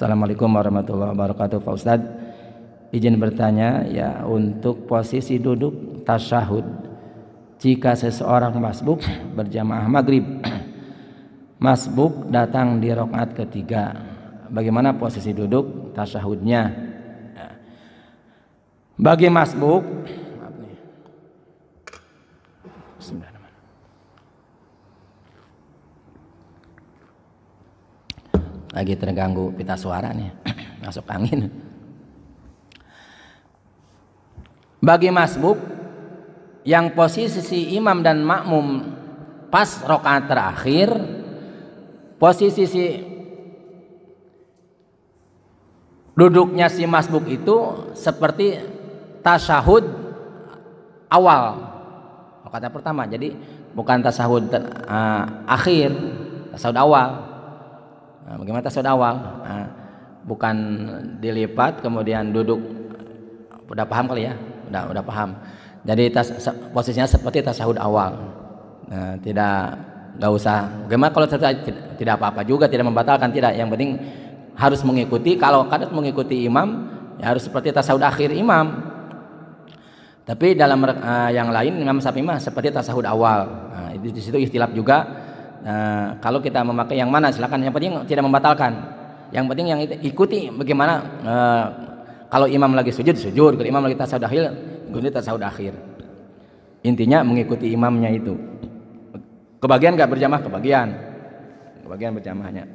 Assalamualaikum warahmatullahi wabarakatuh. Pak Ustadz, izin bertanya ya, untuk posisi duduk tasyahud jika seseorang masbuk berjamaah maghrib, masbuk datang di rakaat ketiga, bagaimana posisi duduk tasyahudnya? Bagi masbuk, lagi terganggu pita suara nih, masuk angin. Bagi masbuk yang posisi imam dan makmum pas rakaat terakhir, posisi duduknya si masbuk itu seperti tasyahud awal, rakaat pertama. Jadi bukan tasyahud akhir, tasyahud awal. Nah, bagaimana tasyahud awal? Nah, bukan dilipat kemudian duduk. Udah paham kali ya? Udah paham. Jadi posisinya seperti tasyahud awal. Nah, nggak usah. Bagaimana kalau tidak apa-apa juga, tidak membatalkan, tidak. Yang penting harus mengikuti. Kalau kadang mengikuti imam, ya harus seperti tasyahud akhir imam. Tapi dalam yang lain Imam Syafi'i mah seperti tasyahud awal. Nah, di situ ikhtilaf juga. Nah, kalau kita memakai yang mana silakan, yang penting tidak membatalkan. Yang penting yang ikuti bagaimana kalau imam lagi sujud, kalau imam lagi tasyahud akhir, ikuti tasyahud akhir. Intinya mengikuti imamnya itu. Kebagian enggak berjamaah? Kebagian berjamaahnya.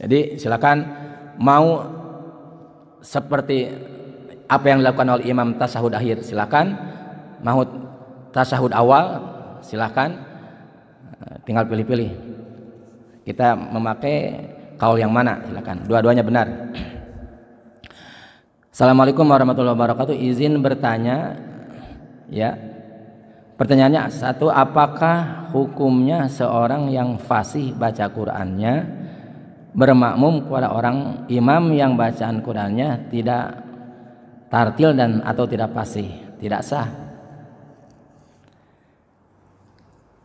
Jadi silakan, mau seperti apa yang dilakukan oleh imam tasyahud akhir silakan, mau tasyahud awal silakan. Tinggal pilih-pilih. Kita memakai kaul yang mana? Silakan. Dua-duanya benar. Assalamualaikum warahmatullahi wabarakatuh. Izin bertanya, ya. Pertanyaannya satu, apakah hukumnya seorang yang fasih baca Qur'annya bermakmum kepada orang imam yang bacaan Qur'annya tidak tartil dan atau tidak fasih? Tidak sah.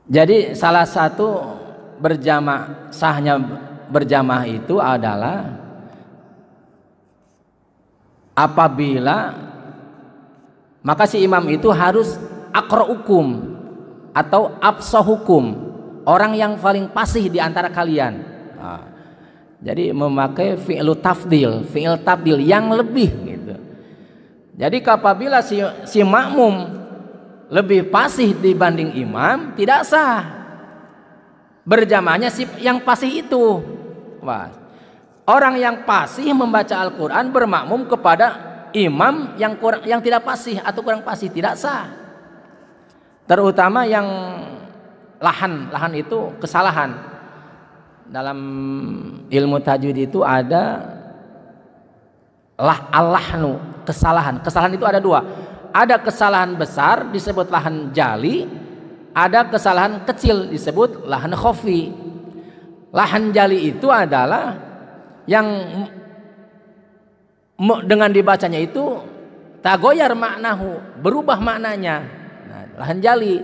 Jadi salah satu sahnya berjamaah itu adalah apabila maka si imam itu harus aqra'ukum atau afsahukum, orang yang paling fasih di antara kalian. Nah, jadi memakai fi'il tabdil yang lebih gitu. Jadi apabila si makmum lebih fasih dibanding imam, tidak sah berjamaahnya si yang fasih itu. Wah, orang yang fasih membaca Al-Quran bermakmum kepada imam yang tidak fasih atau kurang fasih, tidak sah. Terutama yang lahan itu kesalahan. Dalam ilmu tajwid itu ada al-lahnu, kesalahan itu ada dua. Ada kesalahan besar disebut lahan jali, ada kesalahan kecil disebut lahan khafi. Lahan jali itu adalah yang dengan dibacanya itu tagoyar maknahu, berubah maknanya. Nah, lahan jali.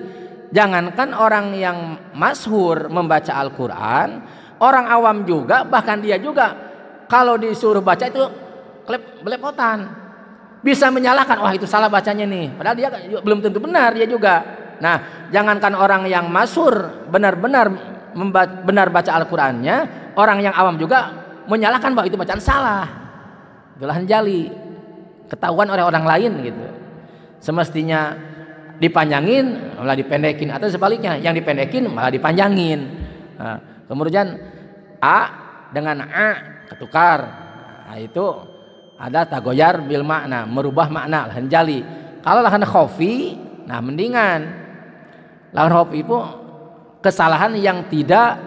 Jangankan orang yang masyhur membaca Al-Quran, orang awam juga, bahkan dia juga kalau disuruh baca itu belepotan. Bisa menyalahkan, wah itu salah bacanya nih, padahal dia belum tentu benar dia juga. Nah, jangankan orang yang masyhur benar baca Al-Qur'annya, orang yang awam juga menyalahkan bahwa itu bacaan salah. Itulah jali, ketahuan oleh orang lain gitu. Semestinya dipanjangin malah dipendekin, atau sebaliknya yang dipendekin malah dipanjangin. Nah, kemudian a dengan a ketukar. Nah, itu ada tagoyar bil makna, merubah makna, lahan jali. Kalau lahan khafi, nah mendingan. Lahan khafi itu kesalahan yang tidak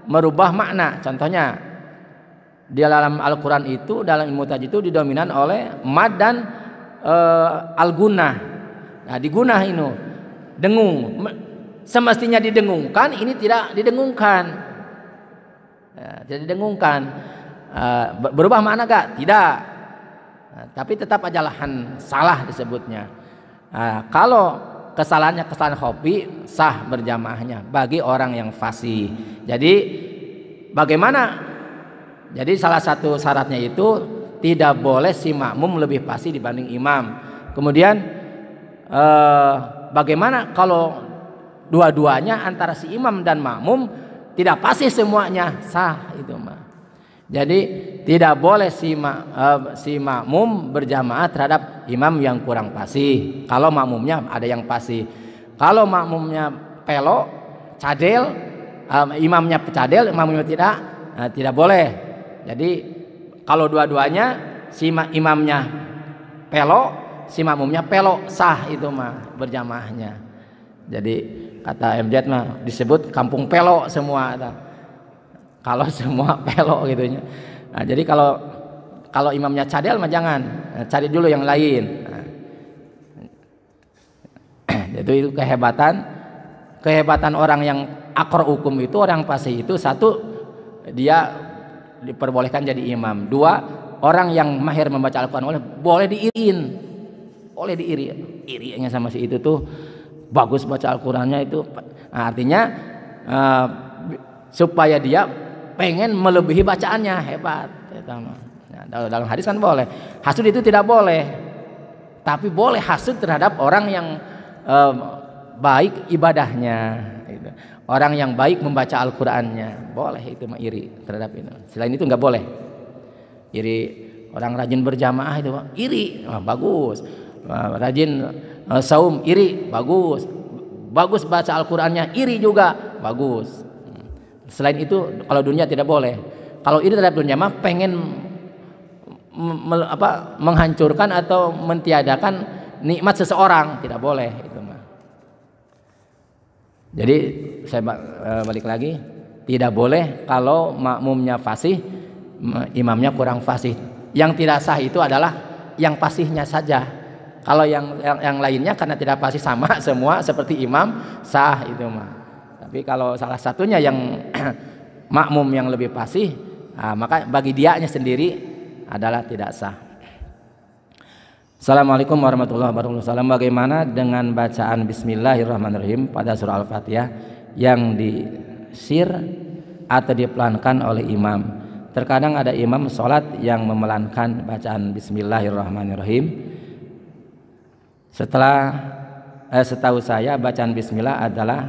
merubah makna. Contohnya di dalam Al-Quran itu, dalam ilmu tajwid itu didominan oleh mad dan al-gunnah. Nah, digunah ini dengung. Semestinya didengungkan, ini tidak didengungkan. Tidak didengungkan. Berubah makna gak? Tidak. Nah, tapi tetap aja lahan salah disebutnya. Nah, kalau kesalahan khafi, sah berjamaahnya bagi orang yang fasih. Jadi bagaimana Jadi salah satu syaratnya itu tidak boleh si makmum lebih fasih dibanding imam. Kemudian bagaimana kalau dua-duanya antara si imam dan makmum tidak fasih semuanya? Sah itu mah. Jadi tidak boleh si makmum berjamaah terhadap imam yang kurang fasih. Kalau makmumnya ada yang fasih. Kalau makmumnya pelok, cadel, imamnya cadel, makmumnya tidak boleh. Jadi kalau dua-duanya si imamnya pelok, si makmumnya pelok, sah itu mah berjamaahnya. Jadi kata MZ mah disebut kampung pelok semua. Kalau semua pelok gitunya. Nah, jadi kalau imamnya cadel mah jangan, cari dulu yang lain. Nah, itu kehebatan orang yang akor hukum itu, orang fasih itu, satu dia diperbolehkan jadi imam. Dua, orang yang mahir membaca Al-Quran boleh diiri. Irinya sama si itu tuh bagus baca Al-Qurannya itu. Nah, artinya supaya dia pengen melebihi bacaannya, hebat. Nah, dalam hadis kan boleh. Hasud itu tidak boleh. Tapi boleh hasud terhadap orang yang baik ibadahnya. Orang yang baik membaca Al-Qurannya, boleh itu mah iri terhadap itu. Selain itu nggak boleh. Iri orang rajin berjamaah itu iri, bagus. Rajin saum iri, bagus. Bagus baca Al-Qurannya iri juga, bagus. Selain itu kalau dunia tidak boleh. Kalau iri terhadap dunia mah pengen menghancurkan atau mentiadakan nikmat seseorang, tidak boleh itu mah. Jadi saya balik lagi, tidak boleh kalau makmumnya fasih, imamnya kurang fasih. Yang tidak sah itu adalah yang fasihnya saja. Kalau yang lainnya karena tidak fasih sama semua seperti imam, sah itu mah. Tapi kalau salah satunya yang makmum yang lebih fasih, maka bagi dianya sendiri adalah tidak sah. Assalamualaikum warahmatullahi wabarakatuh. Bagaimana dengan bacaan Bismillahirrahmanirrahim pada surah Al-Fatihah yang disir atau dipelankan oleh imam? Terkadang ada imam sholat yang memelankan bacaan Bismillahirrahmanirrahim. Setahu saya bacaan Bismillah adalah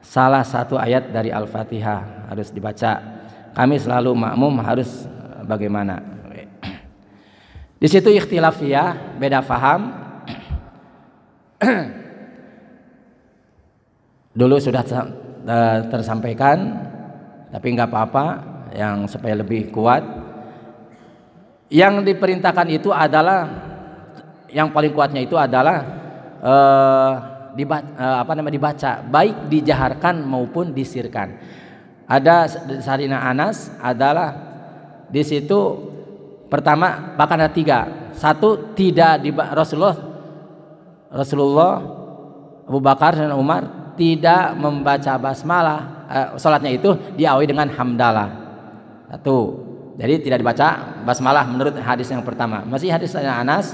salah satu ayat dari Al-Fatihah harus dibaca. Kami selalu makmum harus bagaimana? Di situ ikhtilafiyah, beda faham. Dulu sudah tersampaikan, tapi nggak apa-apa, yang supaya lebih kuat. Yang diperintahkan itu adalah, yang paling kuatnya itu adalah dibaca, baik dijaharkan maupun disirkan. Ada Sayyidina Anas adalah di situ. Pertama, bahkan ada 3. Satu, tidak Rasulullah, Abu Bakar dan Umar tidak membaca basmalah. Salatnya itu diawali dengan hamdalah. Satu. Jadi tidak dibaca basmalah menurut hadis yang pertama. Masih hadis Anas.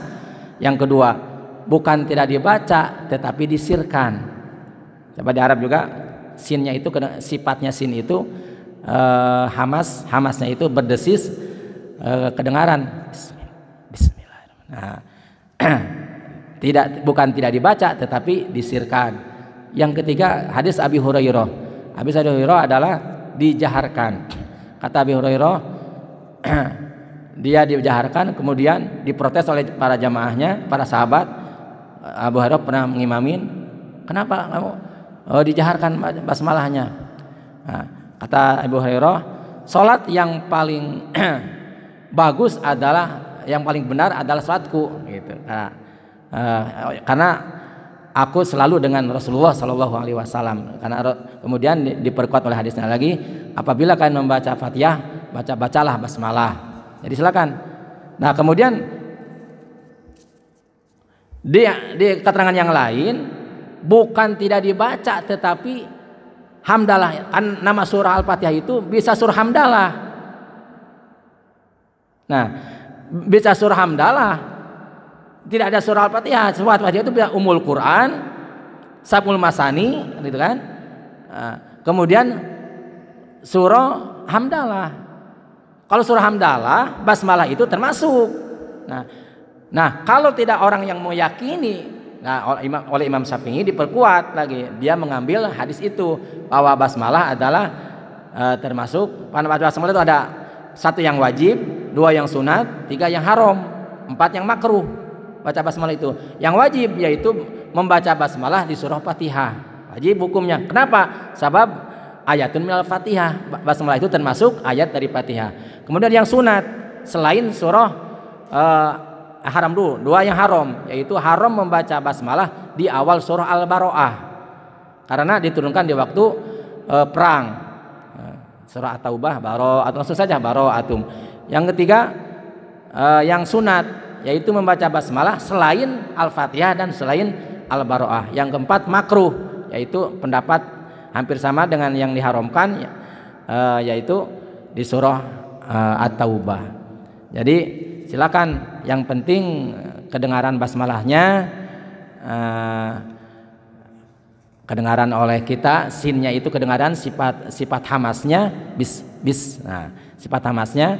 Yang kedua, bukan tidak dibaca tetapi disirkan. Coba di Arab juga sinnya itu, sifatnya sin itu hamasnya itu berdesis, kedengaran Bismillahirrahmanirrahim. Nah, bukan tidak dibaca tetapi disirkan. Yang ketiga hadis Abi Hurairah. Hadis Abi Hurairah adalah dijaharkan. Kata Abi Hurairah dia dijaharkan, kemudian diprotes oleh para jamaahnya, para sahabat. Abu Hurairah pernah mengimamin, kenapa kamu dijaharkan basmalahnya? Nah, kata Abu Hurairah, salat yang paling bagus adalah, yang paling benar adalah salatku gitu. Karena aku selalu dengan Rasulullah Shallallahu Alaihi Wasallam. Karena kemudian diperkuat oleh hadisnya lagi, apabila kalian membaca Fatihah, bacalah basmalah. Jadi silakan. Nah, kemudian di keterangan yang lain, bukan tidak dibaca tetapi hamdalah. Kan nama surah Al-Fatihah itu bisa surah hamdalah. Nah, bisa surah hamdalah, tidak ada surah Al-Fatihah. Surah Al-Fatihah itu bisa Ummul Quran, Sab'ul Masani, gitu kan. Kemudian surah hamdalah. Kalau surah hamdalah, basmalah itu termasuk. Nah, kalau tidak orang yang meyakini, nah oleh Imam Syafi'i diperkuat lagi, dia mengambil hadis itu bahwa basmalah adalah termasuk. Basmalah itu ada 1 yang wajib, 2 yang sunat, 3 yang haram, 4 yang makruh. Baca basmalah itu. Yang wajib yaitu membaca basmalah di surah Fatihah. Wajib hukumnya. Kenapa? Sebab ayatun minal Fatihah. Basmalah itu termasuk ayat dari Fatihah. Kemudian yang sunat selain surah haram dulu, 2 yang haram, yaitu haram membaca basmalah di awal surah Al-Baro'ah karena diturunkan di waktu perang. Surah At-Taubah, Baro'ah, langsung saja Baro'atum. Yang ketiga yang sunat, yaitu membaca basmalah selain Al-Fatihah dan selain Al-Baro'ah. Yang keempat makruh, yaitu pendapat hampir sama dengan yang diharamkan, yaitu di surah At-Taubah. Jadi silakan, yang penting kedengaran basmalahnya kedengaran oleh kita, sinnya itu kedengaran, sifat hamasnya bis. Nah, sifat hamasnya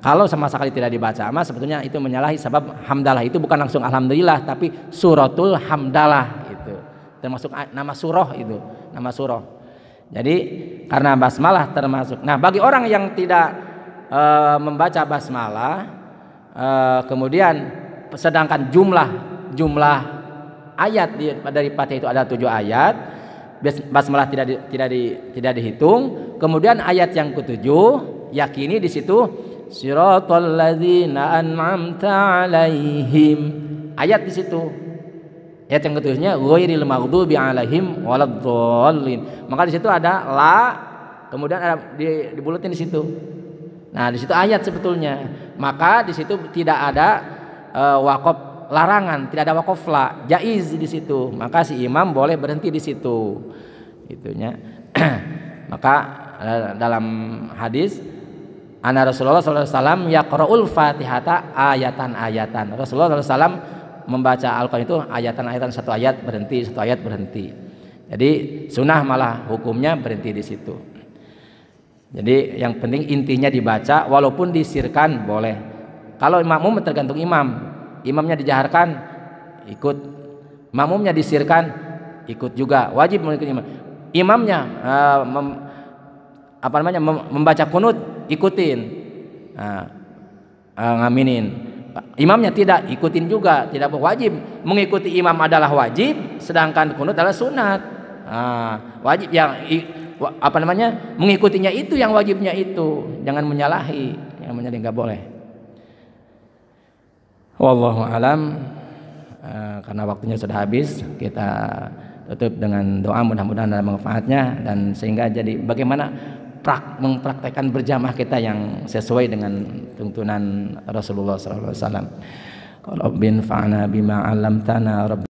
kalau sama sekali tidak dibaca mas, sebetulnya itu menyalahi, sebab hamdalah itu bukan langsung alhamdulillah, tapi suratul hamdalah, itu termasuk nama surah, itu nama surah. Jadi karena basmalah termasuk. Nah, bagi orang yang tidak membaca basmalah, kemudian sedangkan jumlah ayat dari Fatihah itu ada 7 ayat, basmalah tidak dihitung. Kemudian ayat yang ke-7, yakini di situ siratal ladzina an'amta 'alaihim. Ayat di situ. Ayat yang ke-7-nya ghairil maghdubi 'alaihim waladdallin. Maka di situ ada la, kemudian ada dibulutin di situ. Nah, di situ ayat sebetulnya. Maka di situ tidak ada wakaf larangan, tidak ada wakaf la, jaiz di situ. Maka si imam boleh berhenti di situ. Itunya. Maka dalam hadis anna Rasulullah sallallahu alaihi wasallam yaqra'ul Fatihata ayatan-ayatan. Rasulullah sallallahu alaihi wasallam membaca Al-Qur'an itu ayatan-ayatan, 1 ayat berhenti, 1 ayat berhenti. Jadi sunnah malah hukumnya berhenti di situ. Jadi yang penting intinya dibaca, walaupun disirkan boleh. Kalau makmum tergantung imam. Imamnya dijaharkan ikut, makmumnya disirkan ikut juga, wajib mengikuti imam. Imamnya membaca kunut, ikutin, ngaminin. Imamnya tidak, ikutin juga, tidak wajib. Mengikuti imam adalah wajib, sedangkan kunut adalah sunat. Wajib yang mengikutinya itu yang wajibnya itu, jangan menyalahi, yang menyalahi nggak boleh. Wallahu alam. Karena waktunya sudah habis, kita tutup dengan doa, mudah-mudahan ada manfaatnya, dan sehingga jadi bagaimana mempraktekkan berjamaah kita yang sesuai dengan tuntunan Rasulullah sallallahu alaihi wasallam. Rabbin fa'na bima 'allamtana.